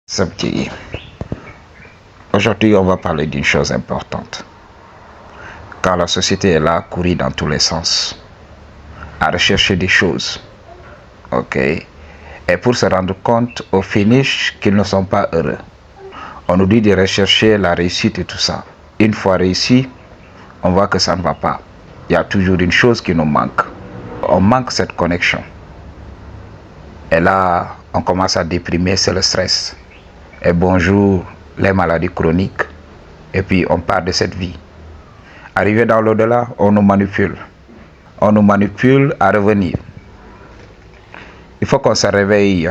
Samedi. Aujourd'hui, on va parler d'une chose importante. Car la société est là à courir dans tous les sens, à rechercher des choses. Ok? Et pour se rendre compte au finish qu'ils ne sont pas heureux. On nous dit de rechercher la réussite et tout ça. Une fois réussi, on voit que ça ne va pas. Il y a toujours une chose qui nous manque. On manque cette connexion. Et là, on commence à déprimer, c'est le stress. Et bonjour, les maladies chroniques. Et puis, on part de cette vie. Arrivé dans l'au-delà, on nous manipule. On nous manipule à revenir. Il faut qu'on se réveille.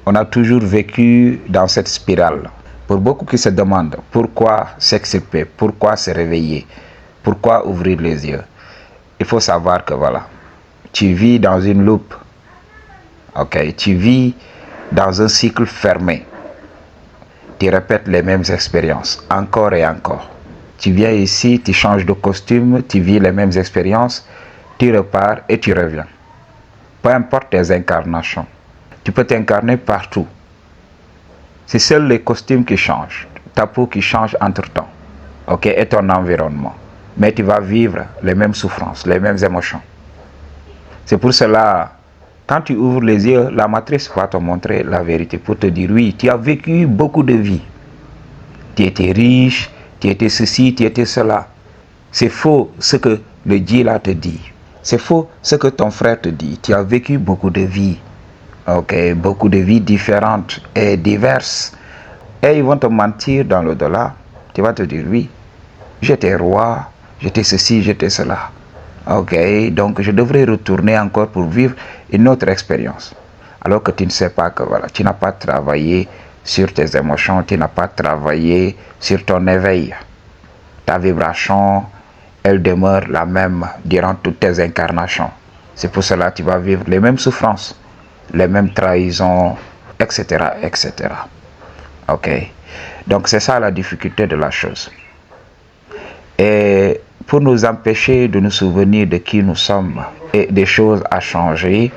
On a toujours vécu dans cette spirale. Pour beaucoup qui se demandent pourquoi s'extirper, pourquoi se réveiller, pourquoi ouvrir les yeux, il faut savoir que voilà, tu vis dans une loupe. Ok, tu vis dans un cycle fermé. Tu répètes les mêmes expériences, encore et encore. Tu viens ici, tu changes de costume, tu vis les mêmes expériences, tu repars et tu reviens. Peu importe tes incarnations, tu peux t'incarner partout. C'est seuls les costumes qui changent, ta peau qui change entre-temps, ok, et ton environnement. Mais tu vas vivre les mêmes souffrances, les mêmes émotions. C'est pour cela, quand tu ouvres les yeux, la matrice va te montrer la vérité pour te dire oui, tu as vécu beaucoup de vies. Tu étais riche, tu étais ceci, tu étais cela. C'est faux ce que le Dieu là te dit. C'est faux ce que ton frère te dit. Tu as vécu beaucoup de vies. Ok, beaucoup de vies différentes et diverses. Et ils vont te mentir dans l'au-delà. Tu vas te dire oui, j'étais roi, j'étais ceci, j'étais cela. Ok, donc je devrais retourner encore pour vivre une autre expérience. Alors que tu ne sais pas que voilà, tu n'as pas travaillé sur tes émotions, tu n'as pas travaillé sur ton éveil. Ta vibration, elle demeure la même durant toutes tes incarnations. C'est pour cela que tu vas vivre les mêmes souffrances, les mêmes trahisons, etc., etc. Ok, donc c'est ça la difficulté de la chose. Et pour nous empêcher de nous souvenir de qui nous sommes et des choses à changer,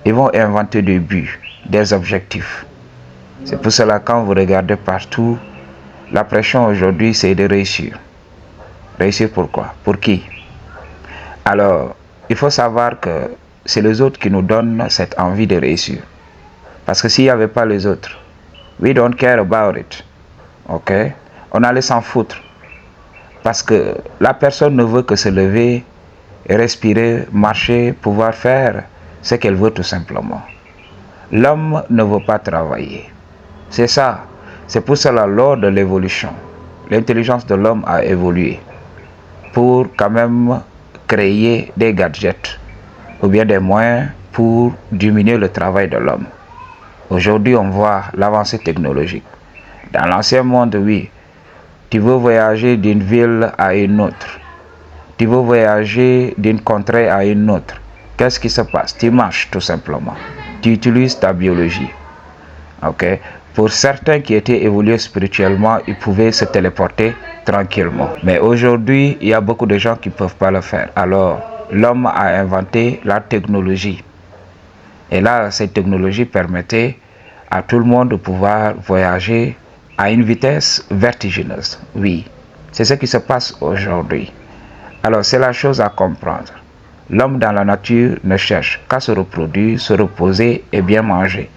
ils vont inventer des buts, des objectifs. C'est pour cela quand vous regardez partout, la pression aujourd'hui c'est de réussir. Réussir pourquoi? Pour qui? Alors, il faut savoir que c'est les autres qui nous donnent cette envie de réussir. Parce que s'il n'y avait pas les autres, we don't care about it. Ok? On allait s'en foutre. Parce que la personne ne veut que se lever, respirer, marcher, pouvoir faire ce qu'elle veut tout simplement. L'homme ne veut pas travailler. C'est ça. C'est pour cela lors de l'évolution, l'intelligence de l'homme a évolué pour quand même créer des gadgets ou bien des moyens pour diminuer le travail de l'homme. Aujourd'hui, on voit l'avancée technologique. Dans l'ancien monde, oui, tu veux voyager d'une ville à une autre. Tu veux voyager d'une contrée à une autre. Qu'est-ce qui se passe? Tu marches tout simplement. Tu utilises ta biologie. Ok? Pour certains qui étaient évolués spirituellement, ils pouvaient se téléporter tranquillement. Mais aujourd'hui, il y a beaucoup de gens qui ne peuvent pas le faire. Alors, l'homme a inventé la technologie. Et là, cette technologie permettait à tout le monde de pouvoir voyager à une vitesse vertigineuse. Oui, c'est ce qui se passe aujourd'hui. Alors, c'est la chose à comprendre. L'homme dans la nature ne cherche qu'à se reproduire, se reposer et bien manger.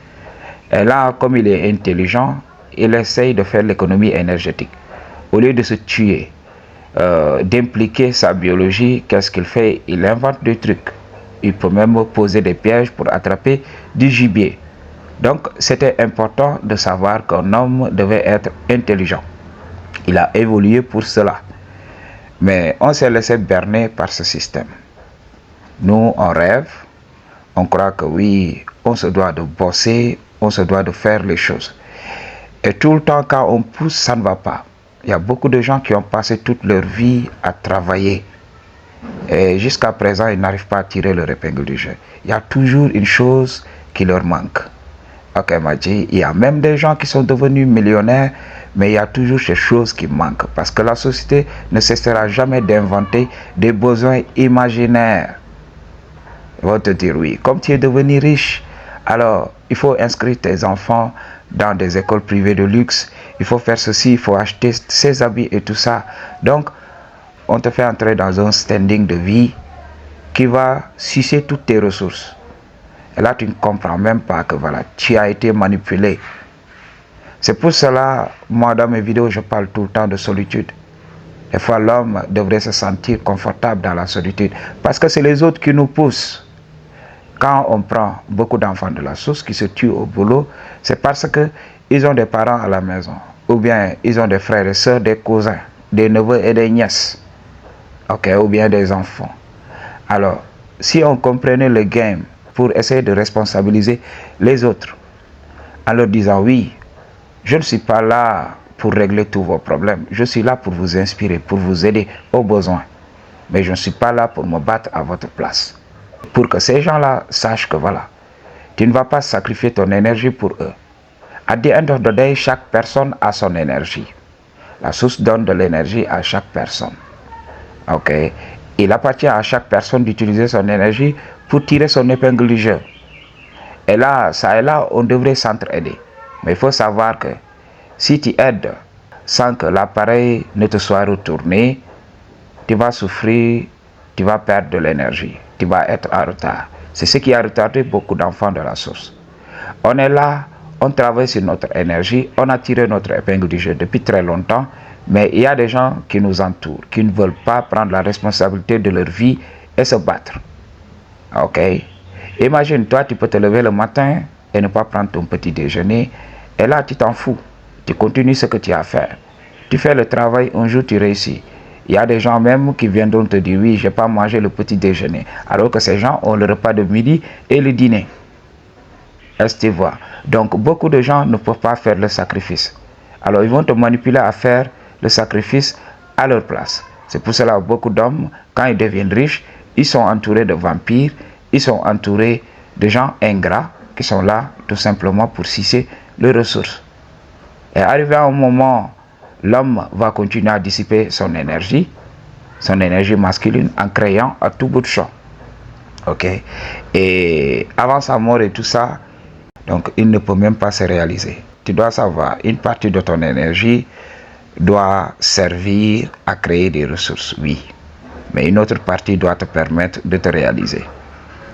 Et là, comme il est intelligent, il essaye de faire l'économie énergétique. Au lieu de se tuer, d'impliquer sa biologie, qu'est-ce qu'il fait? Il invente des trucs. Il peut même poser des pièges pour attraper du gibier. Donc, c'était important de savoir qu'un homme devait être intelligent. Il a évolué pour cela. Mais on s'est laissé berner par ce système. Nous, on rêve, on croit que oui, on se doit de bosser, on se doit de faire les choses. Et tout le temps, quand on pousse, ça ne va pas. Il y a beaucoup de gens qui ont passé toute leur vie à travailler. Et jusqu'à présent, ils n'arrivent pas à tirer leur épingle du jeu. Il y a toujours une chose qui leur manque. Ok, Madji, il y a même des gens qui sont devenus millionnaires, mais il y a toujours ces choses qui manquent. Parce que la société ne cessera jamais d'inventer des besoins imaginaires. Ils vont te dire oui, comme tu es devenu riche, Alors, il faut inscrire tes enfants dans des écoles privées de luxe. Il faut faire ceci, il faut acheter ses habits et tout ça. Donc, on te fait entrer dans un standing de vie qui va sucer toutes tes ressources. Et là, tu ne comprends même pas que voilà, tu as été manipulé. C'est pour cela, moi, dans mes vidéos, je parle tout le temps de solitude. Des fois, l'homme devrait se sentir confortable dans la solitude. Parce que c'est les autres qui nous poussent. Quand on prend beaucoup d'enfants de la source qui se tuent au boulot, c'est parce qu'ils ont des parents à la maison. Ou bien ils ont des frères et sœurs, des cousins, des neveux et des nièces. Ok, ou bien des enfants. Alors, si on comprenait le game pour essayer de responsabiliser les autres, en leur disant oui, je ne suis pas là pour régler tous vos problèmes. Je suis là pour vous inspirer, pour vous aider aux besoins. Mais je ne suis pas là pour me battre à votre place. Pour que ces gens-là sachent que voilà, tu ne vas pas sacrifier ton énergie pour eux. À the end of the day, chaque personne a son énergie. La source donne de l'énergie à chaque personne. Ok? Il appartient à chaque personne d'utiliser son énergie pour tirer son épingle du jeu. Et là, ça et là, on devrait s'entraider. Mais il faut savoir que si tu aides sans que l'appareil ne te soit retourné, tu vas souffrir, tu vas perdre de l'énergie, tu vas être en retard. C'est ce qui a retardé beaucoup d'enfants de la source. On est là, on travaille sur notre énergie, on a tiré notre épingle du jeu depuis très longtemps, mais il y a des gens qui nous entourent, qui ne veulent pas prendre la responsabilité de leur vie et se battre. Ok? Imagine, toi, tu peux te lever le matin et ne pas prendre ton petit déjeuner, et là, tu t'en fous. Tu continues ce que tu as à faire. Tu fais le travail, un jour, tu réussis. Il y a des gens même qui viendront te dire, oui, je n'ai pas mangé le petit déjeuner. Alors que ces gens ont le repas de midi et le dîner. Est-ce que tu vois? Donc, beaucoup de gens ne peuvent pas faire le sacrifice. Alors, ils vont te manipuler à faire le sacrifice à leur place. C'est pour cela que beaucoup d'hommes, quand ils deviennent riches, ils sont entourés de vampires, ils sont entourés de gens ingrats qui sont là tout simplement pour sucer leurs ressources. Et arrivé à un moment, l'homme va continuer à dissiper son énergie masculine en créant à tout bout de champ. Ok? Et avant sa mort et tout ça, donc il ne peut même pas se réaliser. Tu dois savoir, une partie de ton énergie doit servir à créer des ressources, oui. Mais une autre partie doit te permettre de te réaliser.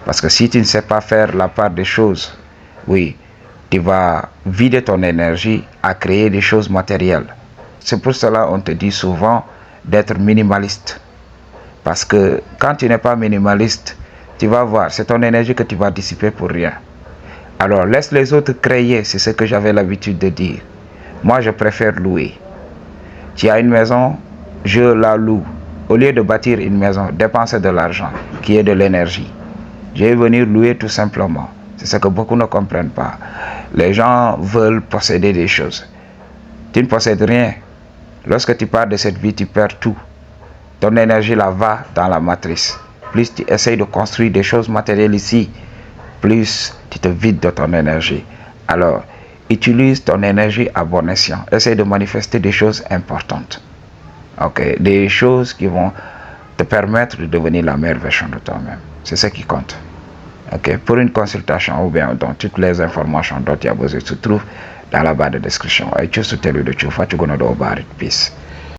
Parce que si tu ne sais pas faire la part des choses, oui, tu vas vider ton énergie à créer des choses matérielles. C'est pour cela qu'on te dit souvent d'être minimaliste. Parce que quand tu n'es pas minimaliste, tu vas voir, c'est ton énergie que tu vas dissiper pour rien. Alors laisse les autres créer, c'est ce que j'avais l'habitude de dire. Moi, je préfère louer. Tu as une maison, je la loue. Au lieu de bâtir une maison, dépenser de l'argent, qui est de l'énergie. Je vais venir louer tout simplement. C'est ce que beaucoup ne comprennent pas. Les gens veulent posséder des choses. Tu ne possèdes rien. Lorsque tu pars de cette vie, tu perds tout. Ton énergie là va dans la matrice. Plus tu essayes de construire des choses matérielles ici, plus tu te vides de ton énergie. Alors, utilise ton énergie à bon escient. Essaye de manifester des choses importantes. Ok, des choses qui vont te permettre de devenir la meilleure version de toi-même. C'est ce qui compte. Ok, pour une consultation ou bien dans toutes les informations dont tu as besoin se trouvent dans la barre de description. I choose to tell you the truth. What you gonna do about it? Peace.